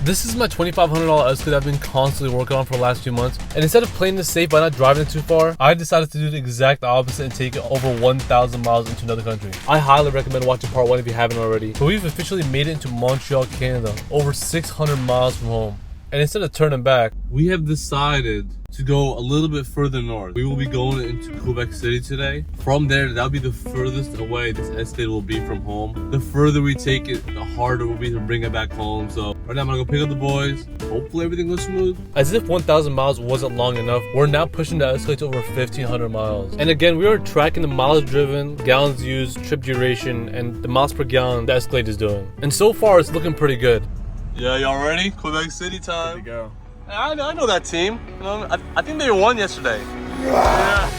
This is my $2,500 Escalade I've been constantly working on for the last few months. And instead of playing this safe by not driving it too far, I decided to do the exact opposite and take it over 1,000 miles into another country. I highly recommend watching part 1 if you haven't already. But we've officially made it into Montreal, Canada, over 600 miles from home. And instead of turning back, we have decided to go a little bit further north. We will be going into Quebec City today. From there, that'll be the furthest away this Escalade will be from home. The further we take it, the harder it will be to bring it back home. So right now I'm gonna go pick up the boys. Hopefully everything goes smooth. As if 1,000 miles wasn't long enough, we're now pushing the Escalade to over 1,500 miles. And again, we are tracking the miles driven, gallons used, trip duration, and the miles per gallon the Escalade is doing. And so far, it's looking pretty good. Yeah, y'all ready? Quebec City time. Good to go. I know that team. You know, I think they won yesterday. Yeah.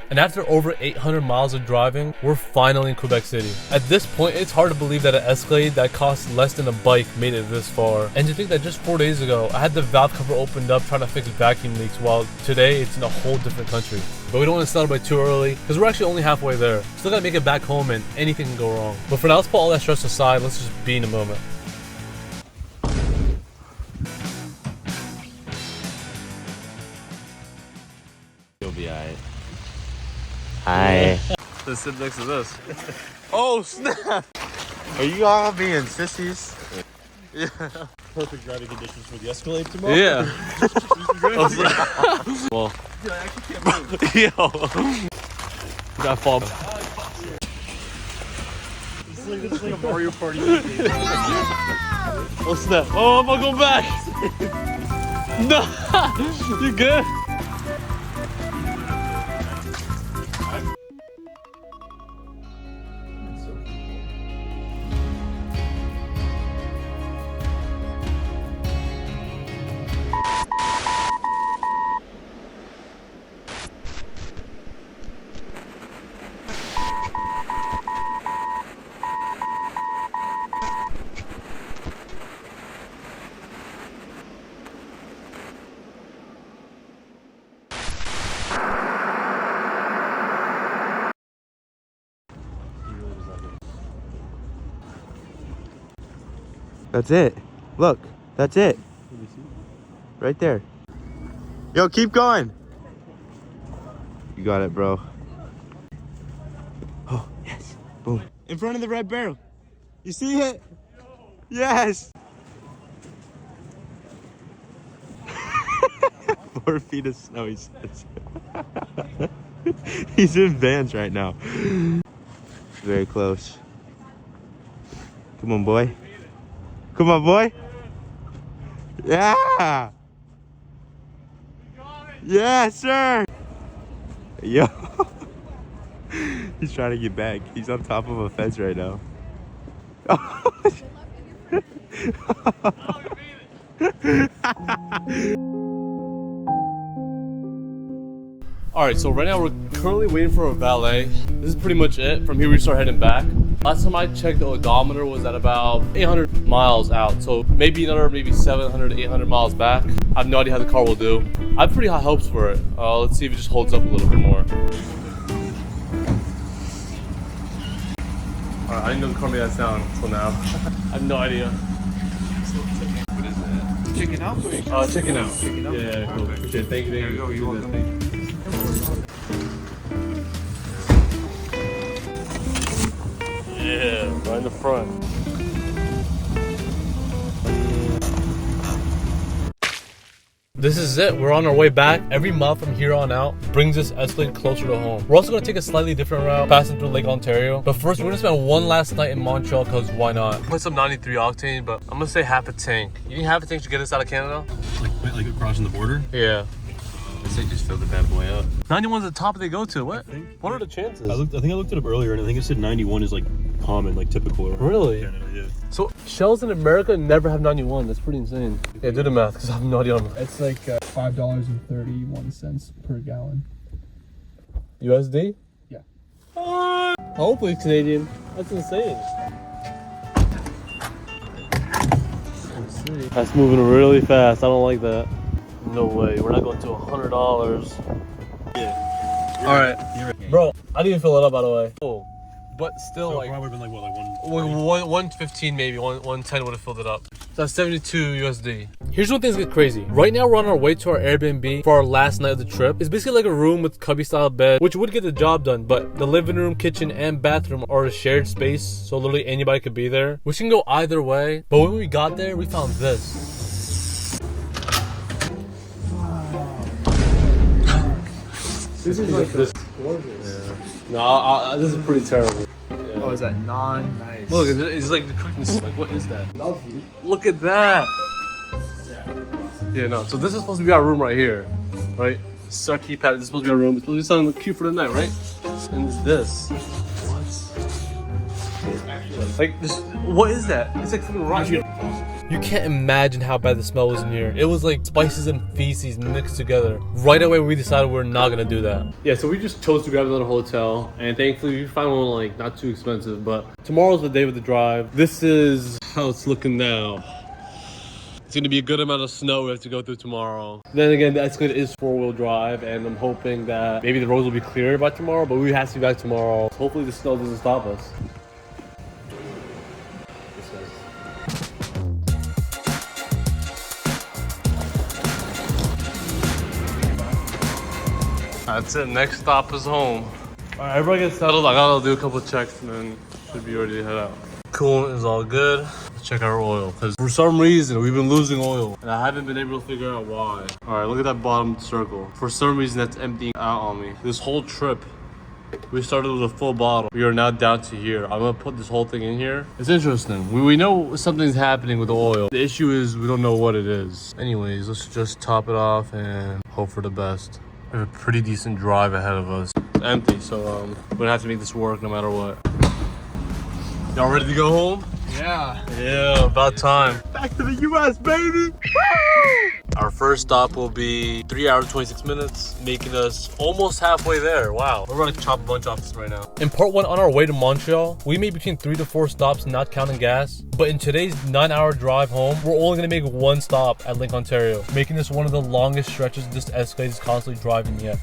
And after over 800 miles of driving, we're finally in Quebec City. At this point, it's hard to believe that an Escalade that costs less than a bike made it this far. And to think that just 4 days ago, I had the valve cover opened up trying to fix vacuum leaks, while today it's in a whole different country. But we don't want to celebrate too early, because we're actually only halfway there. Still gotta make it back home and anything can go wrong. But for now, let's put all that stress aside, let's just be in the moment. You'll be alright. Hi. Let's sit next to this. Oh snap! Are you all being sissies? Yeah. Perfect driving conditions for the Escalade tomorrow. Yeah. Well. Dude, I actually can't move. Yo. You gotta fall. This is like a Mario Party. Oh snap! Oh, I'm gonna go back. No, you good? That's it. Look, that's it. Right there. Yo, keep going. You got it, bro. Oh, yes. Boom. In front of the red barrel. You see it? Yes. 4 feet of snow, he says. He's in Vans right now. Very close. Come on, boy. Come on, boy. Yeah. Yeah, sir. Yo. He's trying to get back. He's on top of a fence right now. Alright, so right now we're currently waiting for a valet. This is pretty much it. From here we start heading back. Last time I checked, the odometer was at about 800 miles out. So maybe 700 to 800 miles back. I have no idea how the car will do. I have pretty high hopes for it. Let's see if it just holds up a little bit more. Alright, I didn't know the car made that sound until now. I have no idea. What is that? Chicken out? Chicken out. Chicken out? Yeah, cool. Appreciate it. Thank you. There you go. You're welcome. Yeah, right in the front. This is it. We're on our way back. Every mile from here on out brings this Escalade closer to home. We're also going to take a slightly different route, passing through Lake Ontario. But first, we're going to spend one last night in Montreal because why not? Put some 93 octane, but I'm going to say half a tank. You think half a tank should get us out of Canada? Like crossing the border? Yeah. They just filled the bad boy up. 91's the top they go to. What? What are the chances? I think I looked it up earlier, and I think it said 91 is like common, like typical. Really? Canada, yeah. So shells in America never have 91. That's pretty insane. Yeah, do the math because I have no idea. It's like $5.31 per gallon. USD? Yeah. Hopefully it's Canadian. That's insane. That's moving really fast. I don't like that. No way. We're not going to $100. Yeah. All right. You're right. Bro, I didn't even fill it up by the way. Oh, but still So like probably been like what, like 115 maybe, 110 would have filled it up. So that's 72 USD. Here's when things get crazy. Right now we're on our way to our Airbnb for our last night of the trip. It's basically like a room with cubby style bed, which would get the job done, but the living room, kitchen, and bathroom are a shared space, so literally anybody could be there, which can go either way. But when we got there, we found this. This is like this. Yeah. No, this is pretty terrible. Yeah. Oh, is that nice? Look, it's like the cooking. Like, what is that? Lovely. Look at that. Yeah, no. So this is supposed to be our room right here, right? This is our keypad. This is supposed to be our room. It's supposed to be something cute for the night, right? And it's this. What? Like this. What is that? It's like something rotten. You can't imagine how bad the smell was in here. It was like spices and feces mixed together. Right away, we decided we're not gonna do that. Yeah, so we just chose to grab another hotel, and thankfully we found one like not too expensive. But tomorrow's the day of the drive. This is how it's looking now. It's gonna be a good amount of snow we have to go through tomorrow. Then again, the Escalade is 4-wheel drive, and I'm hoping that maybe the roads will be clear by tomorrow. But we have to be back tomorrow. Hopefully, the snow doesn't stop us. That's it. Next stop is home. All right, everybody gets settled. I gotta do a couple of checks and then should be ready to head out. Coolant is all good. Let's check our oil because for some reason we've been losing oil and I haven't been able to figure out why. All right, look at that bottom circle. For some reason that's emptying out on me. This whole trip, we started with a full bottle. We are now down to here. I'm gonna put this whole thing in here. It's interesting. We know something's happening with the oil. The issue is we don't know what it is. Anyways, let's just top it off and hope for the best. We have a pretty decent drive ahead of us. It's empty, so we're gonna have to make this work no matter what. Y'all ready to go home? Yeah. Yeah, about time. Back to the US, baby! Our first stop will be 3 hours 26 minutes, making us almost halfway there. Wow. We're gonna chop a bunch off this right now. In part 1 on our way to Montreal, we made between 3 to 4 stops, not counting gas. But in today's 9-hour drive home, we're only gonna make one stop at Lake Ontario, making this one of the longest stretches this Escalade is constantly driving yet.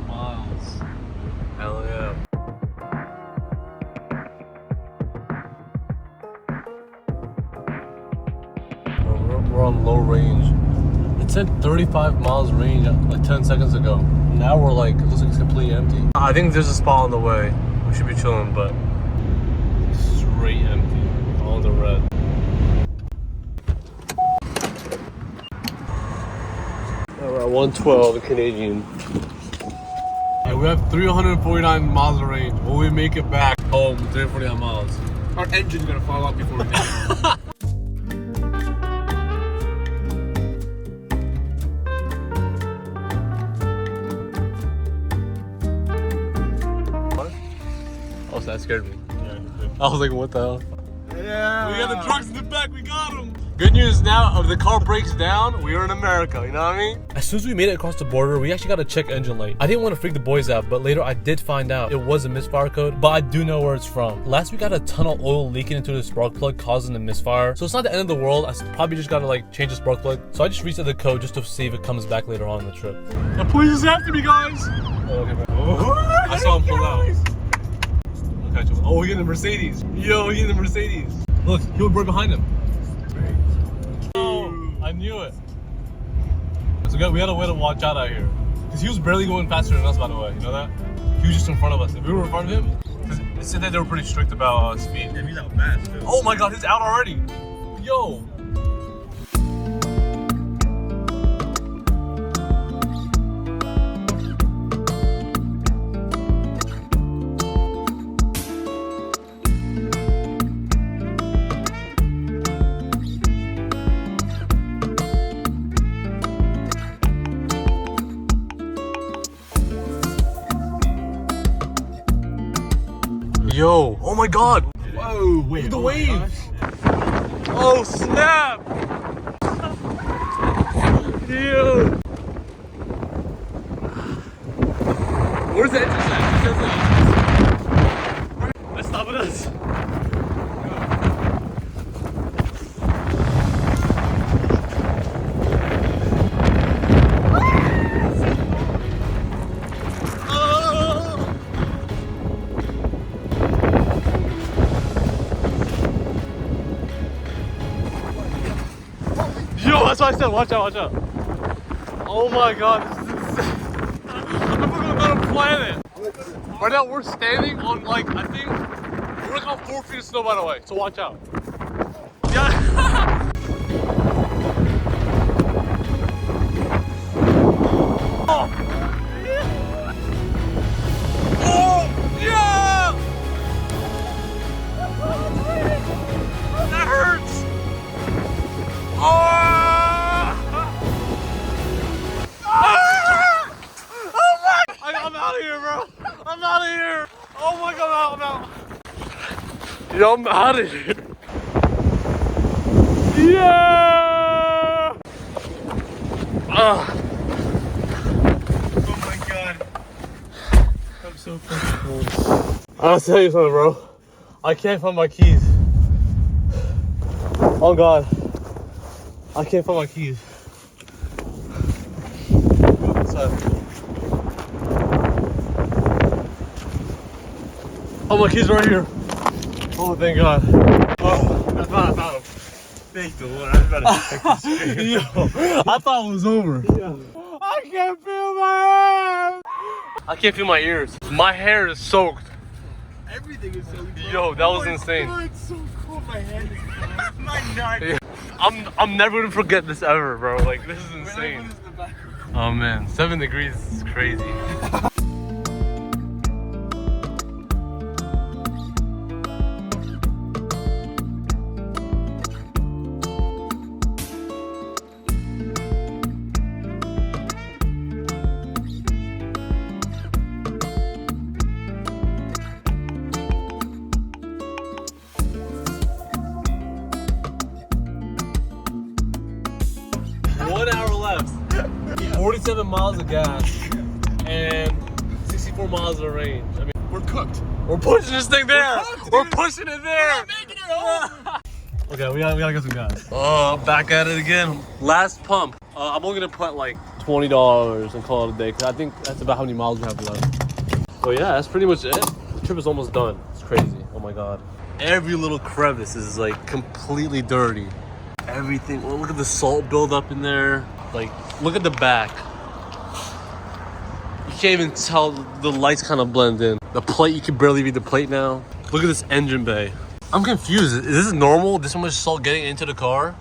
Miles. Hell yeah. We're on low range. It said 35 miles range like 10 seconds ago. Now we're like, it looks like it's completely empty. I think there's a spot on the way. We should be chilling, but straight empty. All the red. We're at 112 Canadian. Yeah, we have 349 miles of range. Will we make it back home with 349 miles? Our engine's gonna fall out before we make it. What? Oh, so that scared me. Yeah, I was like, what the hell? Yeah. We got the drugs in the back, we got them. Good news now, if the car breaks down, we are in America, you know what I mean? As soon as we made it across the border, we actually got a check engine light. I didn't want to freak the boys out, but later I did find out it was a misfire code, but I do know where it's from. Last week I got a ton of oil leaking into the spark plug, causing a misfire. So it's not the end of the world. I probably just gotta like change the spark plug. So I just reset the code just to see if it comes back later on in the trip. The police is after me, guys. Oh, okay, man. I saw him pull out. Oh, we get the Mercedes. Yo, we get the Mercedes. Look, he was right behind him. Oh, I knew it. So we had a way to watch out here. Because he was barely going faster than us, by the way. You know that? He was just in front of us. If we were in front of him, because it said that they were pretty strict about speed. Yeah, he's out fast too. Oh my god, he's out already. Yo. Yo, oh my god! Whoa, wait. Look at the waves! Oh snap! Dude! Where's the entrance at? Let's stop at us. Yo, that's what I said. Watch out, watch out. Oh my god, this is insane. I'm from another planet. Right now, we're standing on, like, I think, we're like on 4 feet of snow, by the way. So watch out. Yeah. Oh. Oh, yeah. That hurts. Oh. I'm out of here, bro. I'm out of here. Oh my god, I'm out. Yo, I'm out of here. Yeah. Oh my god. I'm so fucking cold. I'll tell you something, bro. I can't find my keys. Oh god. I can't find my keys. Go inside. Oh, my keys are right here. Oh, thank God. Oh, I found him. Thank the Lord. I was about to check this straight. Yo, I thought it was over. Yeah. I can't feel my hands. I can't feel my ears. My hair is soaked. Everything is so cold. Yo, that was insane. God, it's so cold. My hand is cold. My neck. Yeah. I'm never gonna forget this ever, bro. Like, this is insane. Oh man, 7 degrees is crazy. Hour left. 47 miles of gas and 64 miles of range. I mean, We're cooked. we're pushing this thing there. cooked, We're dude. pushing it there. We're making it home. Okay, we gotta get some gas. Oh, back at it again. Last pump. I'm only gonna put like $20 and call it a day because I think that's about how many miles we have left. So yeah, that's pretty much it. The trip is almost done. It's crazy. Oh my god. Every little crevice is like completely dirty. Everything. Well, look at the salt buildup in there. Like, look at the back. You can't even tell, the lights kind of blend in. The plate, you can barely read the plate now. Look at this engine bay. I'm confused. Is this normal? This much salt getting into the car?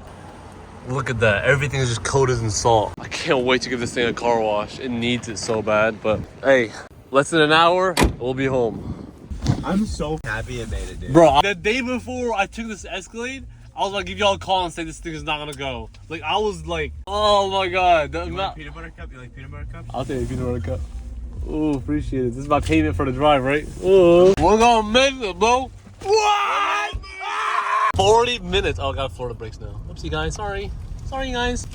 Look at that. Everything is just coated in salt. I can't wait to give this thing a car wash. It needs it so bad. But hey, less than an hour, we'll be home. I'm so happy I made it, dude. Bro, the day before I took this Escalade, I was like, give y'all a call and say this thing is not gonna go. Like, I was like, oh my god. You want peanut butter cup? You like peanut butter cup? I'll take a peanut butter cup. Ooh, appreciate it. This is my payment for the drive, right? Ooh. We're gonna make it, bro. What? 40 minutes. Oh, I got Florida brakes now. Oopsie, guys. Sorry. Sorry, guys.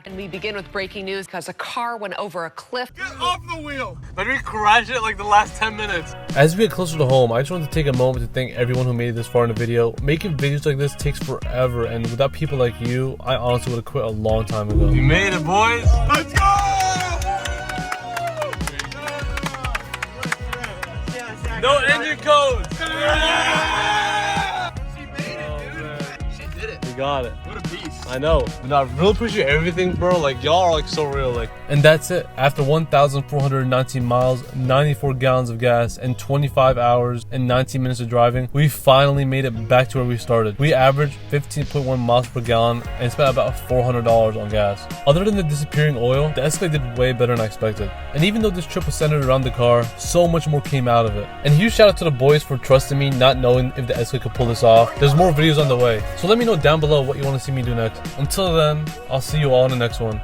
And we begin with breaking news because a car went over a cliff. Get off the wheel. Let me crash it like the last 10 minutes. As we get closer to home, I just want to take a moment to thank everyone who made it this far in the video. Making videos like this takes forever, and without people like you, I honestly would have quit a long time ago. You made it, boys. Let's go. No engine codes. got it. What a piece. I know. And I really appreciate everything, bro. Like, y'all are like so real. Like, and that's it. After 1,419 miles, 94 gallons of gas, and 25 hours and 19 minutes of driving, we finally made it back to where we started. We averaged 15.1 miles per gallon and spent about $400 on gas. Other than the disappearing oil, the Escalade did way better than I expected. And even though this trip was centered around the car, so much more came out of it. And huge shout out to the boys for trusting me, not knowing if the Escalade could pull this off. There's more videos on the way, so let me know down below what you want to see me do next. Until then, I'll see you all in the next one.